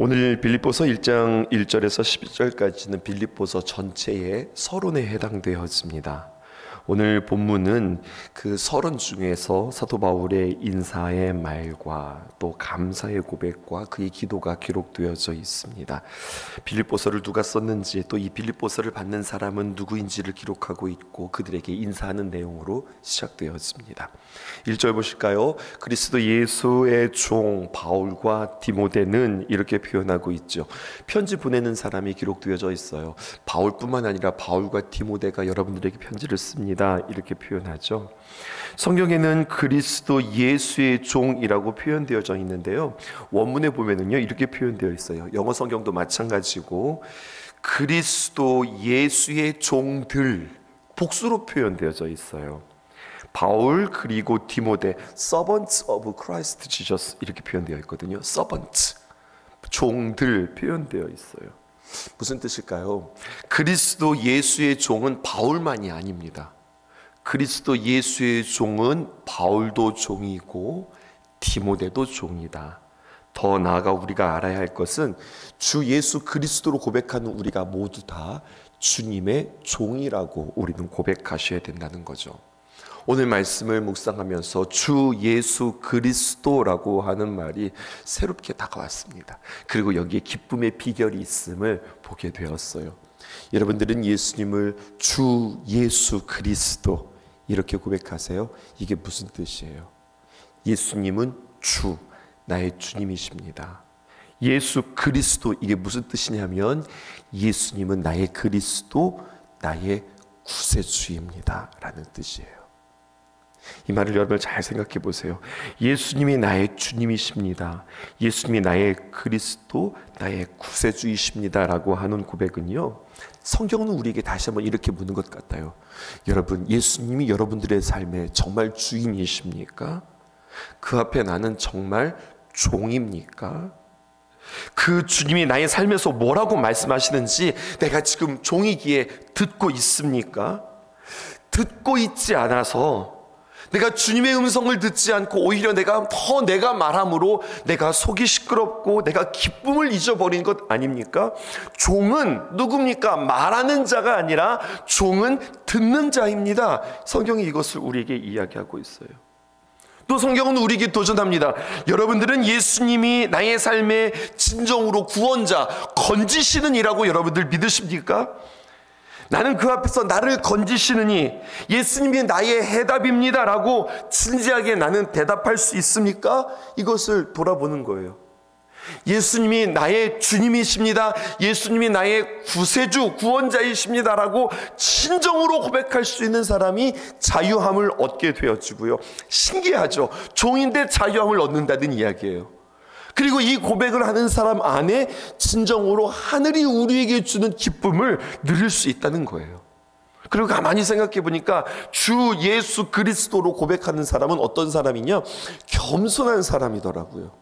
오늘 빌립보서 1장 1절에서 12절까지는 빌립보서 전체의 서론에 해당되어집니다. 오늘 본문은 그 서론 중에서 사도 바울의 인사의 말과 또 감사의 고백과 그의 기도가 기록되어져 있습니다. 빌립보서를 누가 썼는지 또 이 빌립보서를 받는 사람은 누구인지를 기록하고 있고 그들에게 인사하는 내용으로 시작되어집니다. 1절 보실까요? 그리스도 예수의 종 바울과 디모데는 이렇게 표현하고 있죠. 편지 보내는 사람이 기록되어져 있어요. 바울뿐만 아니라 바울과 디모데가 여러분들에게 편지를 씁니다. 이렇게 표현하죠. 성경에는 그리스도 예수의 종이라고 표현되어져 있는데요, 원문에 보면은요 이렇게 표현되어 있어요. 영어 성경도 마찬가지고 그리스도 예수의 종들, 복수로 표현되어져 있어요. 바울 그리고 디모데, servants of Christ Jesus 이렇게 표현되어 있거든요. servants, 종들 표현되어 있어요. 무슨 뜻일까요? 그리스도 예수의 종은 바울만이 아닙니다. 그리스도 예수의 종은 바울도 종이고 디모데도 종이다. 더 나아가 우리가 알아야 할 것은 주 예수 그리스도로 고백하는 우리가 모두 다 주님의 종이라고 우리는 고백하셔야 된다는 거죠. 오늘 말씀을 묵상하면서 주 예수 그리스도라고 하는 말이 새롭게 다가왔습니다. 그리고 여기에 기쁨의 비결이 있음을 보게 되었어요. 여러분들은 예수님을 주 예수 그리스도 이렇게 고백하세요. 이게 무슨 뜻이에요? 예수님은 주, 나의 주님이십니다. 예수 그리스도, 이게 무슨 뜻이냐면 예수님은 나의 그리스도, 나의 구세주입니다 라는 뜻이에요. 이 말을 여러분 잘 생각해 보세요. 예수님이 나의 주님이십니다. 예수님이 나의 그리스도, 나의 구세주이십니다 라고 하는 고백은요, 성경은 우리에게 다시 한번 이렇게 묻는 것 같아요. 여러분, 예수님이 여러분들의 삶에 정말 주인이십니까? 그 앞에 나는 정말 종입니까? 그 주님이 나의 삶에서 뭐라고 말씀하시는지 내가 지금 종이기에 듣고 있습니까? 듣고 있지 않아서 내가 주님의 음성을 듣지 않고 오히려 내가 말함으로 내가 속이 시끄럽고 내가 기쁨을 잊어버린 것 아닙니까? 종은 누굽니까? 말하는 자가 아니라 종은 듣는 자입니다. 성경이 이것을 우리에게 이야기하고 있어요. 또 성경은 우리에게 도전합니다. 여러분들은 예수님이 나의 삶의 진정으로 구원자, 건지시는 이라고 여러분들 믿으십니까? 나는 그 앞에서 나를 건지시느니 예수님이 나의 해답입니다 라고 진지하게 나는 대답할 수 있습니까? 이것을 돌아보는 거예요. 예수님이 나의 주님이십니다, 예수님이 나의 구세주, 구원자이십니다 라고 진정으로 고백할 수 있는 사람이 자유함을 얻게 되어지고요. 신기하죠? 종인데 자유함을 얻는다는 이야기예요. 그리고 이 고백을 하는 사람 안에 진정으로 하늘이 우리에게 주는 기쁨을 누릴 수 있다는 거예요. 그리고 가만히 생각해 보니까 주 예수 그리스도로 고백하는 사람은 어떤 사람이냐? 겸손한 사람이더라고요.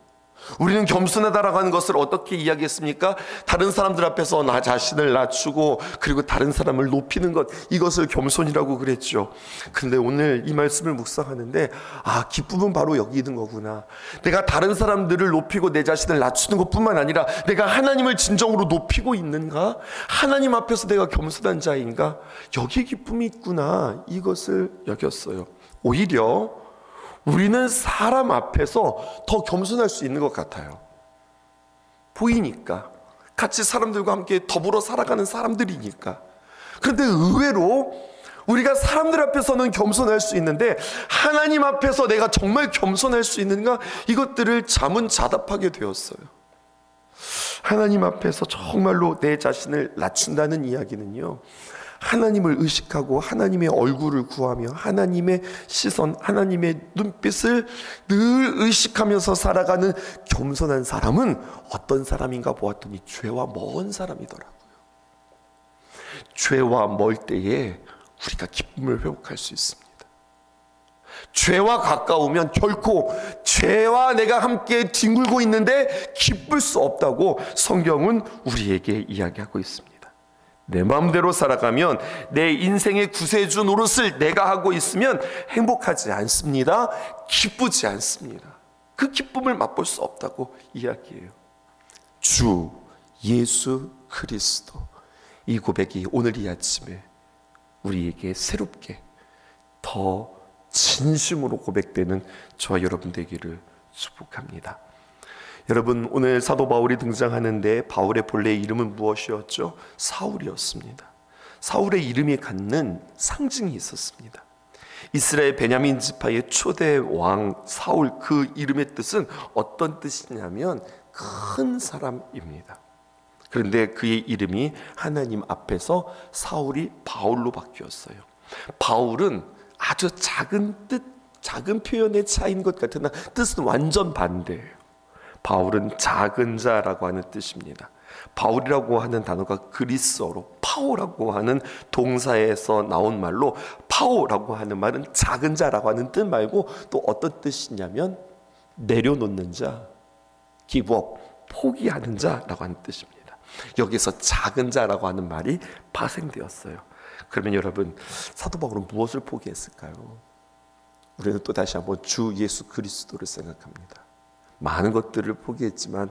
우리는 겸손하다라고 하는 것을 어떻게 이야기했습니까? 다른 사람들 앞에서 나 자신을 낮추고 그리고 다른 사람을 높이는 것, 이것을 겸손이라고 그랬죠. 근데 오늘 이 말씀을 묵상하는데 기쁨은 바로 여기 있는 거구나. 내가 다른 사람들을 높이고 내 자신을 낮추는 것뿐만 아니라 내가 하나님을 진정으로 높이고 있는가? 하나님 앞에서 내가 겸손한 자인가? 여기에 기쁨이 있구나, 이것을 여겼어요. 오히려 우리는 사람 앞에서 더 겸손할 수 있는 것 같아요. 보이니까, 같이 사람들과 함께 더불어 살아가는 사람들이니까. 그런데 의외로 우리가 사람들 앞에서는 겸손할 수 있는데 하나님 앞에서 내가 정말 겸손할 수 있는가? 이것들을 자문자답하게 되었어요. 하나님 앞에서 정말로 내 자신을 낮춘다는 이야기는요, 하나님을 의식하고 하나님의 얼굴을 구하며 하나님의 시선, 하나님의 눈빛을 늘 의식하면서 살아가는 겸손한 사람은 어떤 사람인가 보았더니 죄와 먼 사람이더라고요. 죄와 멀 때에 우리가 기쁨을 회복할 수 있습니다. 죄와 가까우면 결코 죄와 내가 함께 뒹굴고 있는데 기쁠 수 없다고 성경은 우리에게 이야기하고 있습니다. 내 마음대로 살아가면, 내 인생의 구세주 노릇을 내가 하고 있으면 행복하지 않습니다. 기쁘지 않습니다. 그 기쁨을 맛볼 수 없다고 이야기해요. 주 예수 그리스도. 이 고백이 오늘 이 아침에 우리에게 새롭게 더 진심으로 고백되는 저와 여러분 되기를 축복합니다. 여러분, 오늘 사도 바울이 등장하는데 바울의 본래 이름은 무엇이었죠? 사울이었습니다. 사울의 이름이 갖는 상징이 있었습니다. 이스라엘 베냐민 지파의 초대 왕 사울, 그 이름의 뜻은 어떤 뜻이냐면 큰 사람입니다. 그런데 그의 이름이 하나님 앞에서 사울이 바울로 바뀌었어요. 바울은 아주 작은 뜻, 작은 표현의 차이인 것 같으나 뜻은 완전 반대예요. 바울은 작은 자라고 하는 뜻입니다. 바울이라고 하는 단어가 그리스어로 파오라고 하는 동사에서 나온 말로, 파오라고 하는 말은 작은 자라고 하는 뜻 말고 또 어떤 뜻이냐면 내려놓는 자, give up, 포기하는 자라고 하는 뜻입니다. 여기서 작은 자라고 하는 말이 파생되었어요. 그러면 여러분, 사도 바울은 무엇을 포기했을까요? 우리는 또 다시 한번 주 예수 그리스도를 생각합니다. 많은 것들을 포기했지만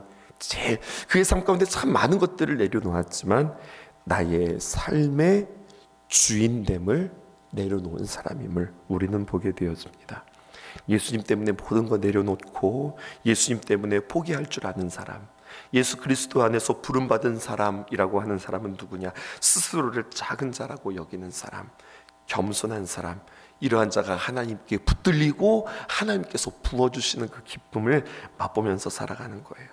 그의 삶 가운데 참 많은 것들을 내려놓았지만 나의 삶의 주인됨을 내려놓은 사람임을 우리는 보게 되었습니다. 예수님 때문에 모든 거 내려놓고 예수님 때문에 포기할 줄 아는 사람, 예수 그리스도 안에서 부름받은 사람이라고 하는 사람은 누구냐? 스스로를 작은 자라고 여기는 사람, 겸손한 사람. 이러한 자가 하나님께 붙들리고 하나님께서 부어주시는 그 기쁨을 맛보면서 살아가는 거예요.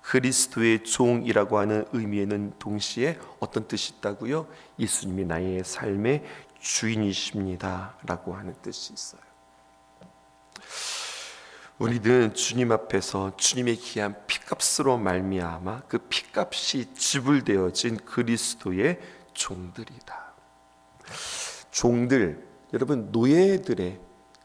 그리스도의 종이라고 하는 의미에는 동시에 어떤 뜻이 있다고요? 예수님이 나의 삶의 주인이십니다 라고 하는 뜻이 있어요. 우리는 주님 앞에서 주님의 귀한 피값으로 말미암아 그 피값이 지불되어진 그리스도의 종들이다. 종들, 여러분, 노예들의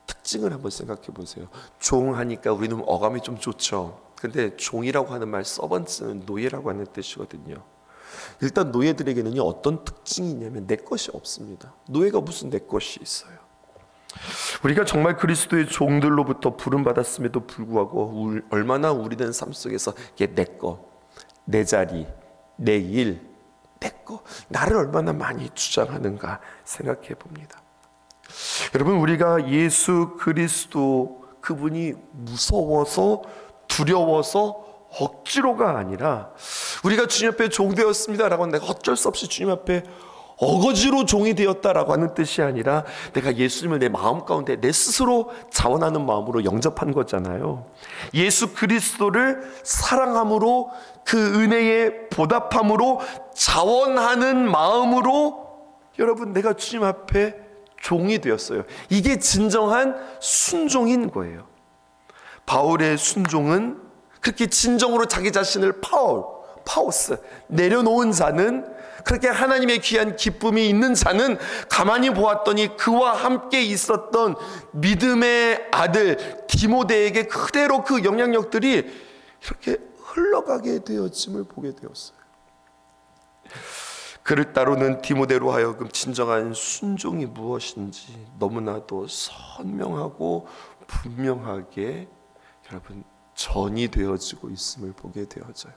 특징을 한번 생각해 보세요. 종하니까 우리는 어감이 좀 좋죠. 근데 종이라고 하는 말 서번트는 노예라고 하는 뜻이거든요. 일단 노예들에게는 어떤 특징이 있냐면 내 것이 없습니다. 노예가 무슨 내 것이 있어요. 우리가 정말 그리스도의 종들로부터 부름받았음에도 불구하고 얼마나 우리는 삶 속에서 이게 내 것, 내 자리, 내 일, 내 것, 나를 얼마나 많이 주장하는가 생각해 봅니다. 여러분, 우리가 예수 그리스도 그분이 무서워서 두려워서 억지로가 아니라 우리가 주님 앞에 종되었습니다라고 하는 내가 어쩔 수 없이 주님 앞에 어거지로 종이 되었다라고 하는 뜻이 아니라 내가 예수님을 내 마음 가운데 내 스스로 자원하는 마음으로 영접한 거잖아요. 예수 그리스도를 사랑함으로 그 은혜에 보답함으로 자원하는 마음으로 여러분 내가 주님 앞에 종이 되었어요. 이게 진정한 순종인 거예요. 바울의 순종은 그렇게 진정으로 자기 자신을 파우스 내려놓은 자는, 그렇게 하나님의 귀한 기쁨이 있는 자는 가만히 보았더니 그와 함께 있었던 믿음의 아들 디모데에게 그대로 그 영향력들이 이렇게 흘러가게 되어짐을 보게 되었어요. 그를 따르는 디모데로 하여금 진정한 순종이 무엇인지 너무나도 선명하고 분명하게 여러분 전이 되어지고 있음을 보게 되어져요.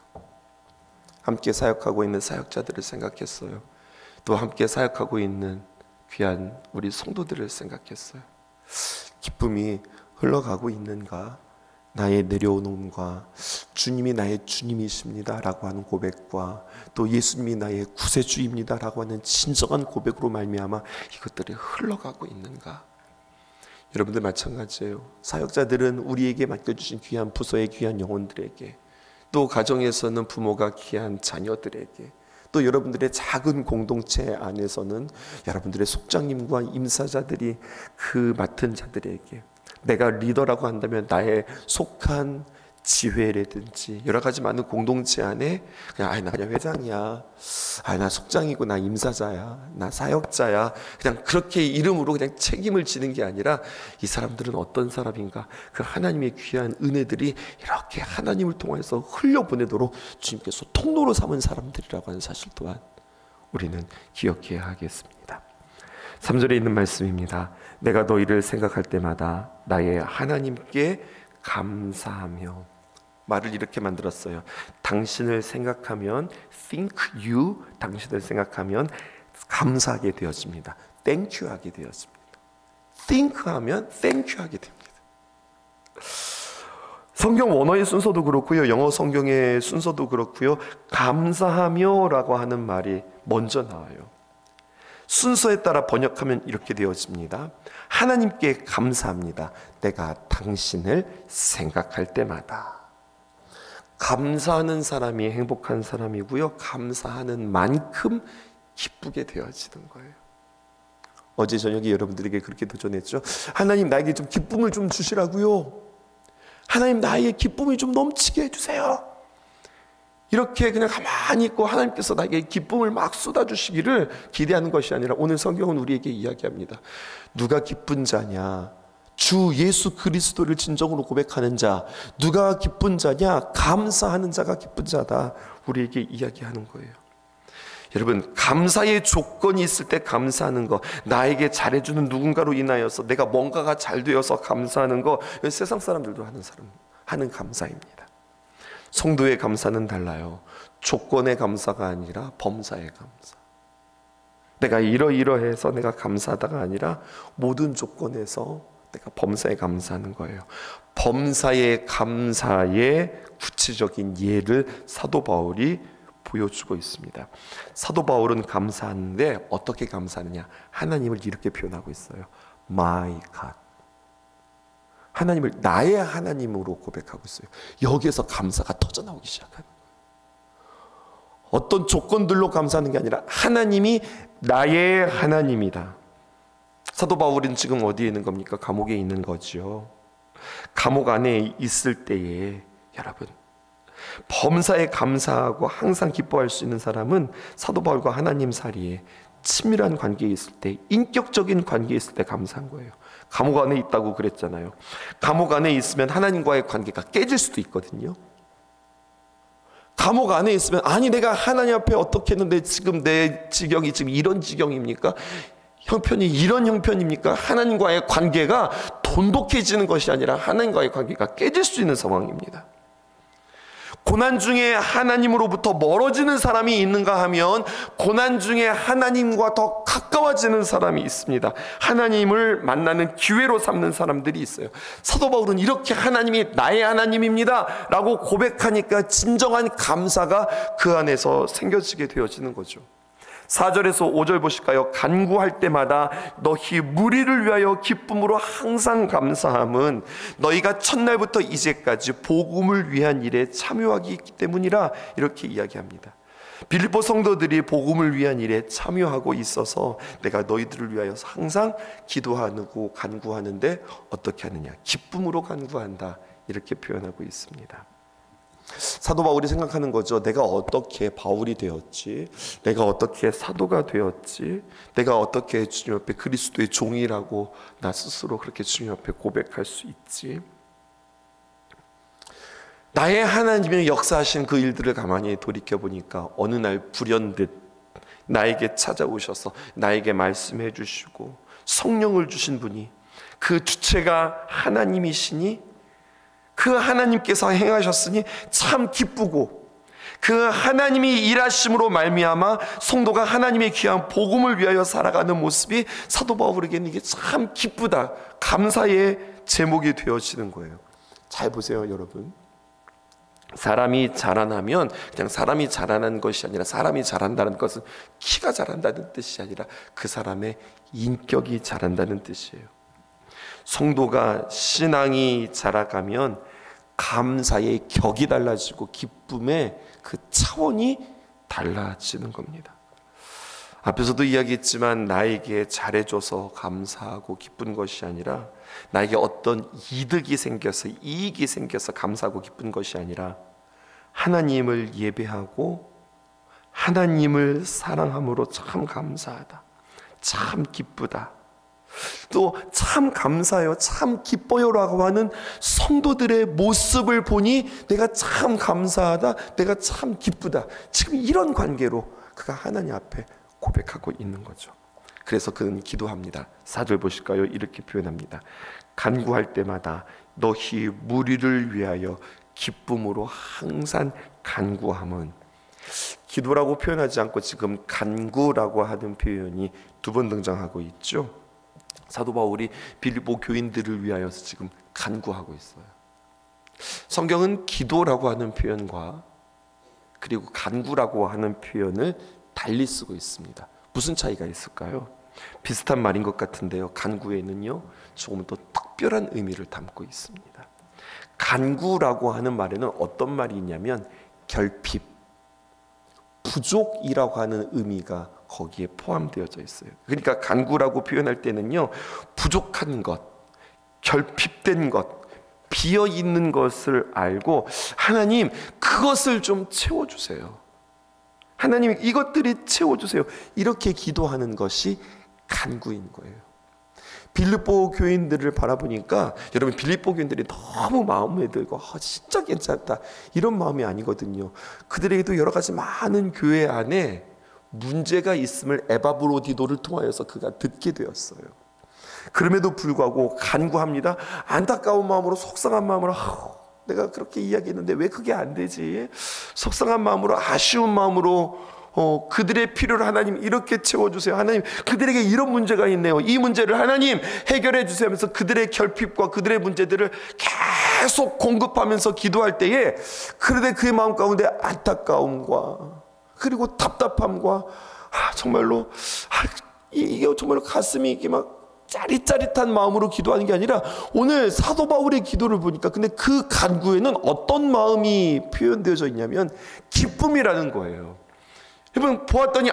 함께 사역하고 있는 사역자들을 생각했어요. 또 함께 사역하고 있는 귀한 우리 성도들을 생각했어요. 기쁨이 흘러가고 있는가? 나의 내려놓음과 주님이 나의 주님이십니다 라고 하는 고백과 또 예수님이 나의 구세주입니다 라고 하는 진정한 고백으로 말미암아 이것들이 흘러가고 있는가? 여러분들 마찬가지예요. 사역자들은 우리에게 맡겨주신 귀한 부서의 귀한 영혼들에게, 또 가정에서는 부모가 귀한 자녀들에게, 또 여러분들의 작은 공동체 안에서는 여러분들의 속장님과 임사자들이 그 맡은 자들에게, 내가 리더라고 한다면 나의 속한 지회라든지 여러 가지 많은 공동체 안에 그냥 나 그냥 회장이야, 나 속장이고 나 임사자야, 나 사역자야, 그냥 그렇게 이름으로 그냥 책임을 지는 게 아니라 이 사람들은 어떤 사람인가, 그 하나님의 귀한 은혜들이 이렇게 하나님을 통해서 흘려보내도록 주님께서 통로로 삼은 사람들이라고 하는 사실 또한 우리는 기억해야 하겠습니다. 3절에 있는 말씀입니다. 내가 너희를 생각할 때마다 나의 하나님께 감사하며. 말을 이렇게 만들었어요. 당신을 생각하면 think you, 당신을 생각하면 감사하게 되어집니다. thank you 하게 되어집니다. think 하면 thank you 하게 됩니다. 성경 원어의 순서도 그렇고요, 영어 성경의 순서도 그렇고요, 감사하며 라고 하는 말이 먼저 나와요. 순서에 따라 번역하면 이렇게 되어집니다. 하나님께 감사합니다. 내가 당신을 생각할 때마다. 감사하는 사람이 행복한 사람이고요, 감사하는 만큼 기쁘게 되어지는 거예요. 어제 저녁에 여러분들에게 그렇게 도전했죠. 하나님, 나에게 좀 기쁨을 좀 주시라고요. 하나님, 나에게 기쁨이 좀 넘치게 해주세요. 이렇게 그냥 가만히 있고 하나님께서 나에게 기쁨을 막 쏟아주시기를 기대하는 것이 아니라, 오늘 성경은 우리에게 이야기합니다. 누가 기쁜 자냐? 주 예수 그리스도를 진정으로 고백하는 자. 누가 기쁜 자냐? 감사하는 자가 기쁜 자다. 우리에게 이야기하는 거예요. 여러분, 감사의 조건이 있을 때 감사하는 거, 나에게 잘해주는 누군가로 인하여서 내가 뭔가가 잘 되어서 감사하는 거, 세상 사람들도 하는 감사입니다. 성도의 감사는 달라요. 조건의 감사가 아니라 범사의 감사. 내가 이러이러해서 내가 감사하다가 아니라 모든 조건에서 내가 범사에 감사하는 거예요. 범사의 감사의 구체적인 예를 사도 바울이 보여주고 있습니다. 사도 바울은 감사하는데 어떻게 감사하느냐? 하나님을 이렇게 표현하고 있어요. My God. 하나님을 나의 하나님으로 고백하고 있어요. 여기에서 감사가 터져나오기 시작하는 거예요. 어떤 조건들로 감사하는 게 아니라 하나님이 나의 하나님이다. 사도 바울은 지금 어디에 있는 겁니까? 감옥에 있는 거죠. 감옥 안에 있을 때에 여러분, 범사에 감사하고 항상 기뻐할 수 있는 사람은 사도 바울과 하나님 사이에 친밀한 관계에 있을 때, 인격적인 관계에 있을 때 감사한 거예요. 감옥 안에 있다고 그랬잖아요. 감옥 안에 있으면 하나님과의 관계가 깨질 수도 있거든요. 감옥 안에 있으면, 아니 내가 하나님 앞에 어떻게 했는데 지금 내 지경이 지금 이런 지경입니까? 형편이 이런 형편입니까? 하나님과의 관계가 돈독해지는 것이 아니라 하나님과의 관계가 깨질 수 있는 상황입니다. 고난 중에 하나님으로부터 멀어지는 사람이 있는가 하면 고난 중에 하나님과 더 가까워지는 사람이 있습니다. 하나님을 만나는 기회로 삼는 사람들이 있어요. 사도 바울은 이렇게 하나님이 나의 하나님입니다 라고 고백하니까 진정한 감사가 그 안에서 생겨지게 되어지는 거죠. 4절에서 5절 보실까요? 간구할 때마다 너희 무리를 위하여 기쁨으로 항상 감사함은 너희가 첫날부터 이제까지 복음을 위한 일에 참여하기 있기 때문이라, 이렇게 이야기합니다. 빌립보 성도들이 복음을 위한 일에 참여하고 있어서 내가 너희들을 위하여 항상 기도하고 간구하는데 어떻게 하느냐? 기쁨으로 간구한다, 이렇게 표현하고 있습니다. 사도 바울이 생각하는 거죠. 내가 어떻게 바울이 되었지? 내가 어떻게 사도가 되었지? 내가 어떻게 주님 앞에 그리스도의 종이라고 나 스스로 그렇게 주님 앞에 고백할 수 있지? 나의 하나님이 역사하신 그 일들을 가만히 돌이켜보니까 어느 날 불현듯 나에게 찾아오셔서 나에게 말씀해 주시고 성령을 주신 분이, 그 주체가 하나님이시니 그 하나님께서 행하셨으니 참 기쁘고, 그 하나님이 일하심으로 말미암아 성도가 하나님의 귀한 복음을 위하여 살아가는 모습이 사도 바울에게는 이게 참 기쁘다, 감사의 제목이 되어지는 거예요. 잘 보세요 여러분. 사람이 자라나면 그냥 사람이 자라는 것이 아니라, 사람이 자란다는 것은 키가 자란다는 뜻이 아니라 그 사람의 인격이 자란다는 뜻이에요. 성도가 신앙이 자라가면 감사의 격이 달라지고 기쁨의 그 차원이 달라지는 겁니다. 앞에서도 이야기했지만 나에게 잘해줘서 감사하고 기쁜 것이 아니라, 나에게 어떤 이득이 생겨서 이익이 생겨서 감사하고 기쁜 것이 아니라, 하나님을 예배하고 하나님을 사랑함으로 참 감사하다, 참 기쁘다, 또 참 감사해요, 참 기뻐요라고 하는 성도들의 모습을 보니 내가 참 감사하다, 내가 참 기쁘다, 지금 이런 관계로 그가 하나님 앞에 고백하고 있는 거죠. 그래서 그는 기도합니다. 4절 보실까요? 이렇게 표현합니다. 간구할 때마다 너희 무리를 위하여 기쁨으로 항상 간구함은, 기도라고 표현하지 않고 지금 간구라고 하는 표현이 두 번 등장하고 있죠. 사도 바울이 빌립보 교인들을 위하여서 지금 간구하고 있어요. 성경은 기도라고 하는 표현과 그리고 간구라고 하는 표현을 달리 쓰고 있습니다. 무슨 차이가 있을까요? 비슷한 말인 것 같은데요, 간구에는요 조금 더 특별한 의미를 담고 있습니다. 간구라고 하는 말에는 어떤 말이 있냐면 결핍, 부족이라고 하는 의미가 거기에 포함되어져 있어요. 그러니까 간구라고 표현할 때는요, 부족한 것, 결핍된 것, 비어 있는 것을 알고 하나님 그것을 좀 채워주세요. 하나님 이것들이 채워주세요. 이렇게 기도하는 것이 간구인 거예요. 빌립보 교인들을 바라보니까 여러분, 빌립보 교인들이 너무 마음에 들고 진짜 괜찮다 이런 마음이 아니거든요. 그들에게도 여러 가지 많은 교회 안에 문제가 있음을 에바브로디도를 통하여서 그가 듣게 되었어요. 그럼에도 불구하고 간구합니다. 안타까운 마음으로, 속상한 마음으로, 내가 그렇게 이야기했는데 왜 그게 안 되지? 속상한 마음으로, 아쉬운 마음으로 그들의 필요를 하나님 이렇게 채워주세요. 하나님 그들에게 이런 문제가 있네요. 이 문제를 하나님 해결해 주세요 하면서 그들의 결핍과 그들의 문제들을 계속 공급하면서 기도할 때에, 그런데 그의 마음 가운데 안타까움과 그리고 답답함과 정말로 이게 정말로 가슴이 이렇게 막 짜릿짜릿한 마음으로 기도하는 게 아니라, 오늘 사도 바울의 기도를 보니까 근데 그 간구에는 어떤 마음이 표현되어져 있냐면 기쁨이라는 거예요. 여러분 보았더니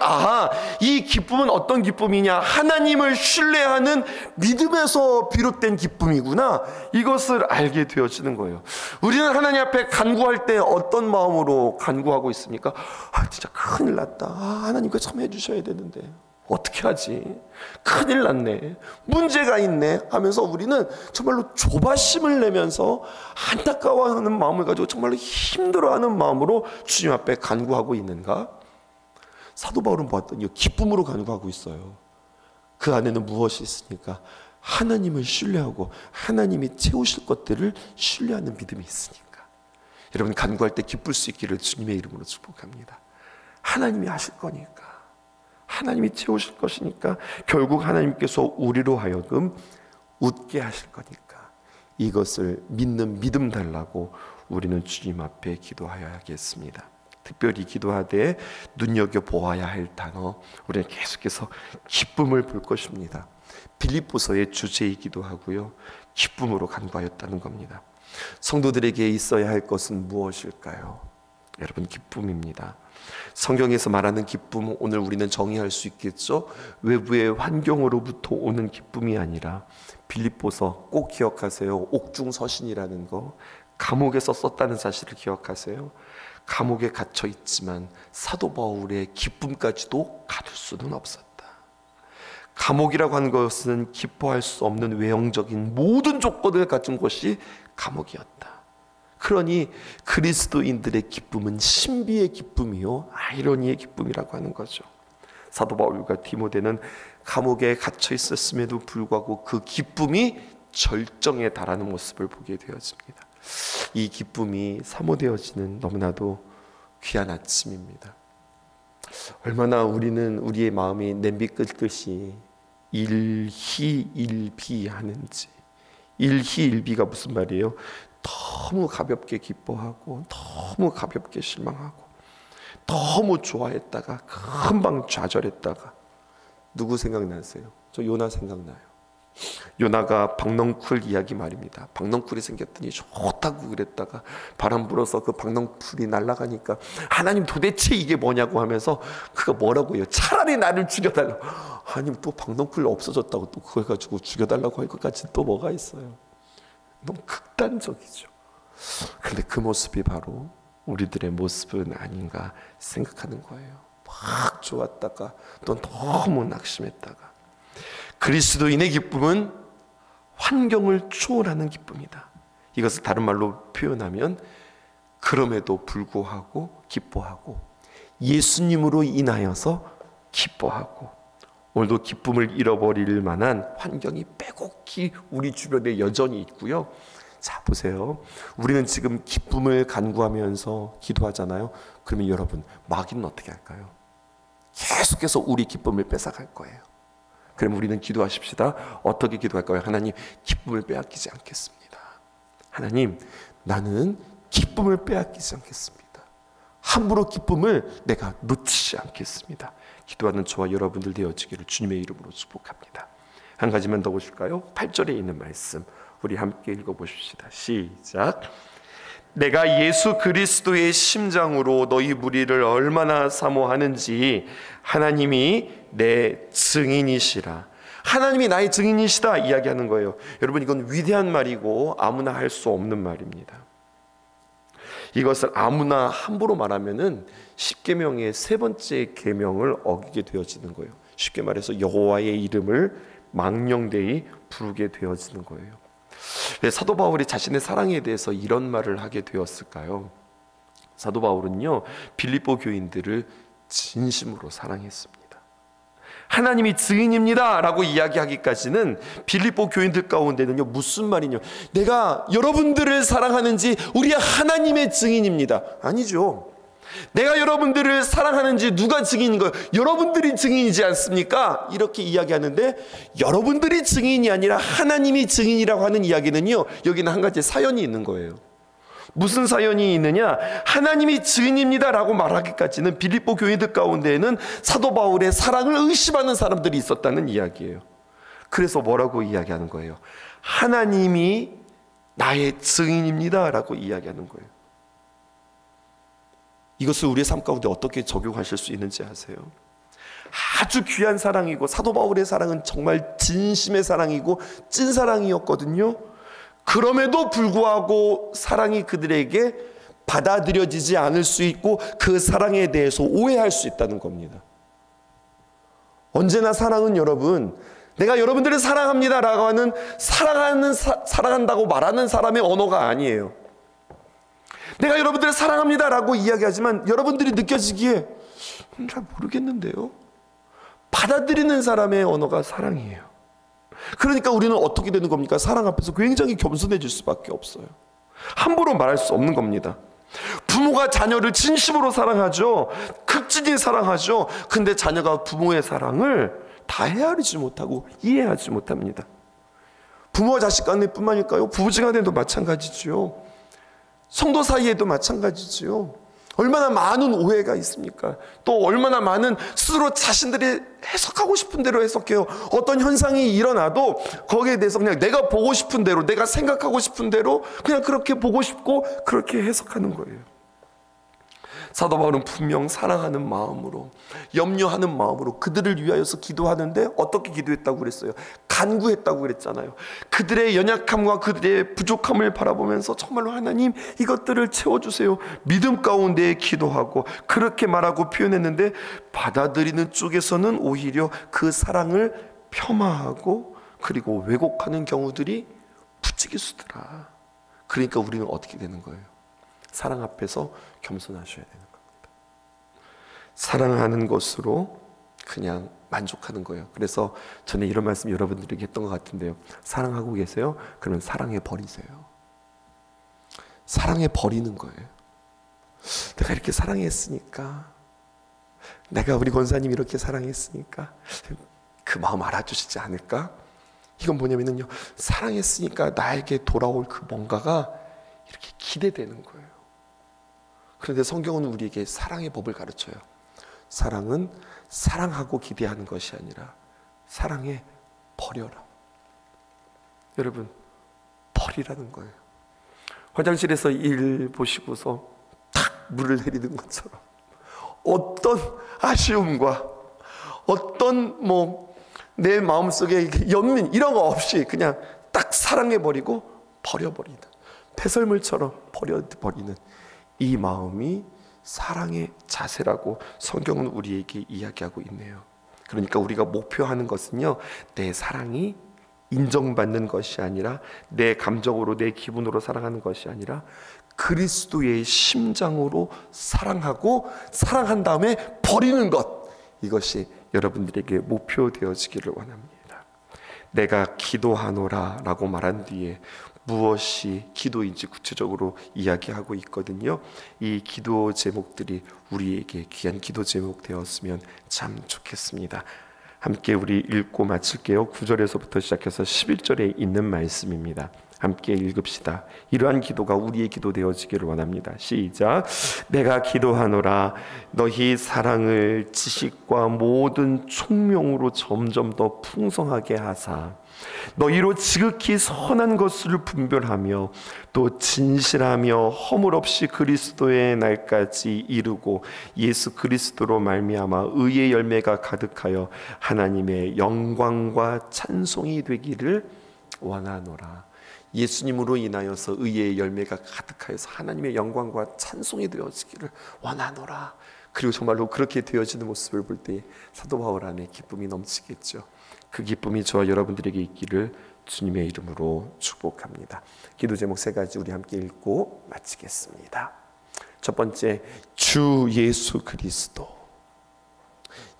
이 기쁨은 어떤 기쁨이냐, 하나님을 신뢰하는 믿음에서 비롯된 기쁨이구나, 이것을 알게 되어지는 거예요. 우리는 하나님 앞에 간구할 때 어떤 마음으로 간구하고 있습니까? 진짜 큰일 났다, 하나님 그거 참 해주셔야 되는데 어떻게 하지? 큰일 났네, 문제가 있네 하면서 우리는 정말로 조바심을 내면서 안타까워하는 마음을 가지고 정말로 힘들어하는 마음으로 주님 앞에 간구하고 있는가? 사도 바울은 보았더니 기쁨으로 간구하고 있어요. 그 안에는 무엇이 있으니까? 하나님을 신뢰하고 하나님이 채우실 것들을 신뢰하는 믿음이 있으니까. 여러분 간구할 때 기쁠 수 있기를 주님의 이름으로 축복합니다. 하나님이 하실 거니까, 하나님이 채우실 것이니까, 결국 하나님께서 우리로 하여금 웃게 하실 거니까 이것을 믿는 믿음 달라고 우리는 주님 앞에 기도하여야겠습니다. 특별히 기도하되 눈여겨보아야 할 단어, 우리는 계속해서 기쁨을 볼 것입니다. 빌립보서의 주제이기도 하고요, 기쁨으로 간구하였다는 겁니다. 성도들에게 있어야 할 것은 무엇일까요? 여러분 기쁨입니다. 성경에서 말하는 기쁨은 오늘 우리는 정의할 수 있겠죠. 외부의 환경으로부터 오는 기쁨이 아니라, 빌립보서 꼭 기억하세요. 옥중서신이라는 거, 감옥에서 썼다는 사실을 기억하세요. 감옥에 갇혀 있지만 사도 바울의 기쁨까지도 가둘 수는 없었다. 감옥이라고 하는 것은 기뻐할 수 없는 외형적인 모든 조건을 갖춘 곳이 감옥이었다. 그러니 그리스도인들의 기쁨은 신비의 기쁨이요 아이러니의 기쁨이라고 하는 거죠. 사도 바울과 디모데는 감옥에 갇혀 있었음에도 불구하고 그 기쁨이 절정에 달하는 모습을 보게 되어집니다. 이 기쁨이 사모되어지는 너무나도 귀한 아침입니다. 얼마나 우리는 우리의 마음이 냄비 끓듯이 일희일비하는지. 일희일비가 무슨 말이에요? 너무 가볍게 기뻐하고 너무 가볍게 실망하고 너무 좋아했다가 금방 좌절했다가. 누구 생각나세요? 저 요나 생각나요. 요나가 박넝쿨 이야기 말입니다. 박넝쿨이 생겼더니 좋다고 그랬다가 바람 불어서 그 박넝쿨이 날아가니까 하나님 도대체 이게 뭐냐고 하면서 그가 뭐라고 해요? 차라리 나를 죽여달라고. 하나님 또 박넝쿨 없어졌다고 또 그걸 가지고 죽여달라고 할 것 같이 또 뭐가 있어요? 너무 극단적이죠. 그런데 그 모습이 바로 우리들의 모습은 아닌가 생각하는 거예요. 막 좋았다가 또 너무 낙심했다가. 그리스도인의 기쁨은 환경을 초월하는 기쁨이다. 이것을 다른 말로 표현하면 그럼에도 불구하고 기뻐하고, 예수님으로 인하여서 기뻐하고, 오늘도 기쁨을 잃어버릴 만한 환경이 빼곡히 우리 주변에 여전히 있고요, 자, 보세요. 우리는 지금 기쁨을 간구하면서 기도하잖아요. 그러면 여러분, 마귀는 어떻게 할까요? 계속해서 우리 기쁨을 뺏어갈 거예요. 그럼 우리는 기도하십시다. 어떻게 기도할까요? 하나님, 기쁨을 빼앗기지 않겠습니다. 하나님, 나는 기쁨을 빼앗기지 않겠습니다. 함부로 기쁨을 내가 놓치지 않겠습니다. 기도하는 저와 여러분들 되어지기를 주님의 이름으로 축복합니다. 한 가지만 더 보실까요? 8절에 있는 말씀 우리 함께 읽어보십시다. 시작. 내가 예수 그리스도의 심장으로 너희 무리를 얼마나 사모하는지 하나님이 내 증인이시라. 하나님이 나의 증인이시다 이야기하는 거예요. 여러분, 이건 위대한 말이고 아무나 할 수 없는 말입니다. 이것을 아무나 함부로 말하면은 십계명의 세 번째 계명을 어기게 되어지는 거예요. 쉽게 말해서 여호와의 이름을 망령되이 부르게 되어지는 거예요. 왜 사도 바울이 자신의 사랑에 대해서 이런 말을 하게 되었을까요? 사도 바울은요, 빌립보 교인들을 진심으로 사랑했습니다. 하나님이 증인입니다 라고 이야기하기까지는 빌립보 교인들 가운데는요, 무슨 말이냐, 내가 여러분들을 사랑하는지 우리 하나님의 증인입니다. 아니죠. 내가 여러분들을 사랑하는지 누가 증인인 거예요? 여러분들이 증인이지 않습니까? 이렇게 이야기하는데, 여러분들이 증인이 아니라 하나님이 증인이라고 하는 이야기는요, 여기는 한 가지 사연이 있는 거예요. 무슨 사연이 있느냐? 하나님이 증인입니다 라고 말하기까지는 빌립보 교인들 가운데에는 사도 바울의 사랑을 의심하는 사람들이 있었다는 이야기예요. 그래서 뭐라고 이야기하는 거예요? 하나님이 나의 증인입니다 라고 이야기하는 거예요. 이것을 우리의 삶 가운데 어떻게 적용하실 수 있는지 아세요? 아주 귀한 사랑이고, 사도 바울의 사랑은 정말 진심의 사랑이고 찐사랑이었거든요. 그럼에도 불구하고 사랑이 그들에게 받아들여지지 않을 수 있고 그 사랑에 대해서 오해할 수 있다는 겁니다. 언제나 사랑은 여러분, 내가 여러분들을 사랑합니다 라고 하는 사랑한다고 말하는 사람의 언어가 아니에요. 내가 여러분들을 사랑합니다 라고 이야기하지만 여러분들이 느껴지기에 잘 모르겠는데요, 받아들이는 사람의 언어가 사랑이에요. 그러니까 우리는 어떻게 되는 겁니까? 사랑 앞에서 굉장히 겸손해질 수밖에 없어요. 함부로 말할 수 없는 겁니다. 부모가 자녀를 진심으로 사랑하죠. 극진히 사랑하죠. 근데 자녀가 부모의 사랑을 다 헤아리지 못하고 이해하지 못합니다. 부모와 자식 간에 뿐만일까요? 부부지간에도 마찬가지죠. 성도 사이에도 마찬가지지요. 얼마나 많은 오해가 있습니까? 또 얼마나 많은 스스로 자신들이 해석하고 싶은 대로 해석해요. 어떤 현상이 일어나도 거기에 대해서 그냥 내가 보고 싶은 대로, 내가 생각하고 싶은 대로 그냥 그렇게 보고 싶고 그렇게 해석하는 거예요. 사도 바울은 분명 사랑하는 마음으로, 염려하는 마음으로 그들을 위하여서 기도하는데 어떻게 기도했다고 그랬어요? 간구했다고 그랬잖아요. 그들의 연약함과 그들의 부족함을 바라보면서 정말로 하나님 이것들을 채워주세요, 믿음 가운데 기도하고 그렇게 말하고 표현했는데, 받아들이는 쪽에서는 오히려 그 사랑을 폄하하고 그리고 왜곡하는 경우들이 부지기수더라. 그러니까 우리는 어떻게 되는 거예요? 사랑 앞에서 겸손하셔야 되는 겁니다. 사랑하는 것으로 그냥 만족하는 거예요. 그래서 저는 이런 말씀 여러분들에게 했던 것 같은데요, 사랑하고 계세요? 그러면 사랑해 버리세요. 사랑해 버리는 거예요. 내가 이렇게 사랑했으니까, 내가 우리 권사님 이렇게 사랑했으니까 그 마음 알아주시지 않을까? 이건 뭐냐면요, 사랑했으니까 나에게 돌아올 그 뭔가가 이렇게 기대되는 거예요. 그런데 성경은 우리에게 사랑의 법을 가르쳐요. 사랑은 사랑하고 기대하는 것이 아니라 사랑해 버려라. 여러분, 버리라는 거예요. 화장실에서 일 보시고서 탁 물을 내리는 것처럼 어떤 아쉬움과 어떤 내 마음속에 연민 이런 거 없이 그냥 딱 사랑해 버리고 버려버리다. 폐설물처럼 버려버리는 이 마음이 사랑의 자세라고 성경은 우리에게 이야기하고 있네요. 그러니까 우리가 목표하는 것은요, 내 사랑이 인정받는 것이 아니라, 내 감정으로 내 기분으로 사랑하는 것이 아니라 그리스도의 심장으로 사랑하고 사랑한 다음에 버리는 것, 이것이 여러분들에게 목표 되어지기를 원합니다. 내가 기도하노라 라고 말한 뒤에 무엇이 기도인지 구체적으로 이야기하고 있거든요. 이 기도 제목들이 우리에게 귀한 기도 제목 되었으면 참 좋겠습니다. 함께 우리 읽고 마칠게요. 9절에서부터 시작해서 11절에 있는 말씀입니다. 함께 읽읍시다. 이러한 기도가 우리의 기도 되어지기를 원합니다. 시작. 내가 기도하노라 너희 사랑을 지식과 모든 총명으로 점점 더 풍성하게 하사 너희로 지극히 선한 것을 분별하며 또 진실하며 허물 없이 그리스도의 날까지 이르고 예수 그리스도로 말미암아 의의 열매가 가득하여 하나님의 영광과 찬송이 되기를 원하노라. 예수님으로 인하여서 의의 열매가 가득하여서 하나님의 영광과 찬송이 되어지기를 원하노라. 그리고 정말로 그렇게 되어지는 모습을 볼 때 사도 바울 안에 기쁨이 넘치겠죠. 그 기쁨이 저와 여러분들에게 있기를 주님의 이름으로 축복합니다. 기도 제목 3가지 우리 함께 읽고 마치겠습니다. 첫 번째, 주 예수 그리스도.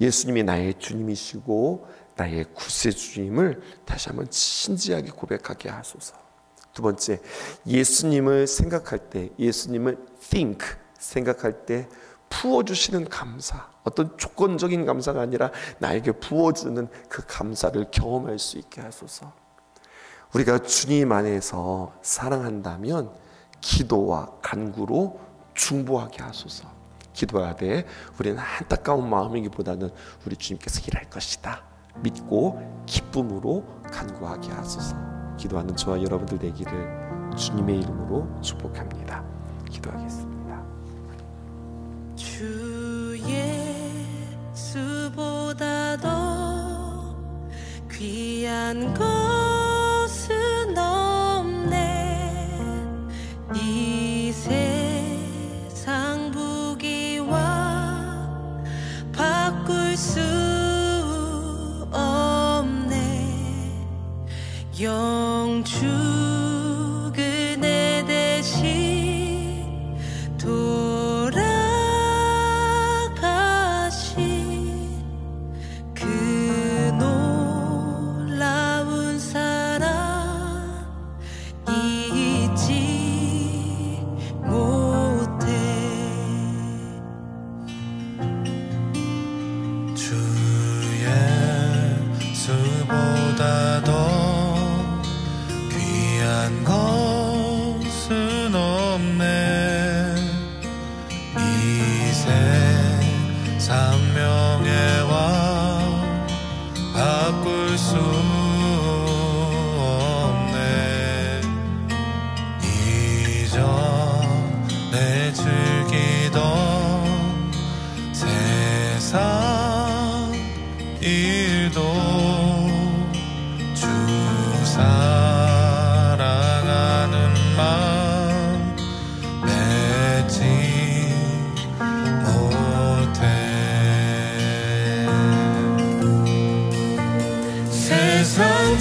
예수님이 나의 주님이시고 나의 구세주임을 다시 한번 진지하게 고백하게 하소서. 두 번째, 예수님을 생각할 때, 예수님을 think, 생각할 때 부어주시는 감사, 어떤 조건적인 감사가 아니라 나에게 부어주는 그 감사를 경험할 수 있게 하소서. 우리가 주님 안에서 사랑한다면 기도와 간구로 중보하게 하소서. 기도하되 우리는 안타까운 마음이기보다는 우리 주님께서 일할 것이다 믿고 기쁨으로 간구하게 하소서. 기도하는 저와 여러분들 되기를 주님의 이름으로 축복합니다. 기도하겠습니다. 주 예수보다 더 귀한 것은 없네. 이 세상 부귀와 바꿀 수 없네. 영주 그네 대신 돌아가신 그 놀라운 사랑 잊지 못해. 주 예수보다 더 귀한 것은 없네. 이 세상 명예와 바꿀 수 없네. 이전에 즐기던 세상 일도 주 사랑하는 마음 맺지 못해. 세상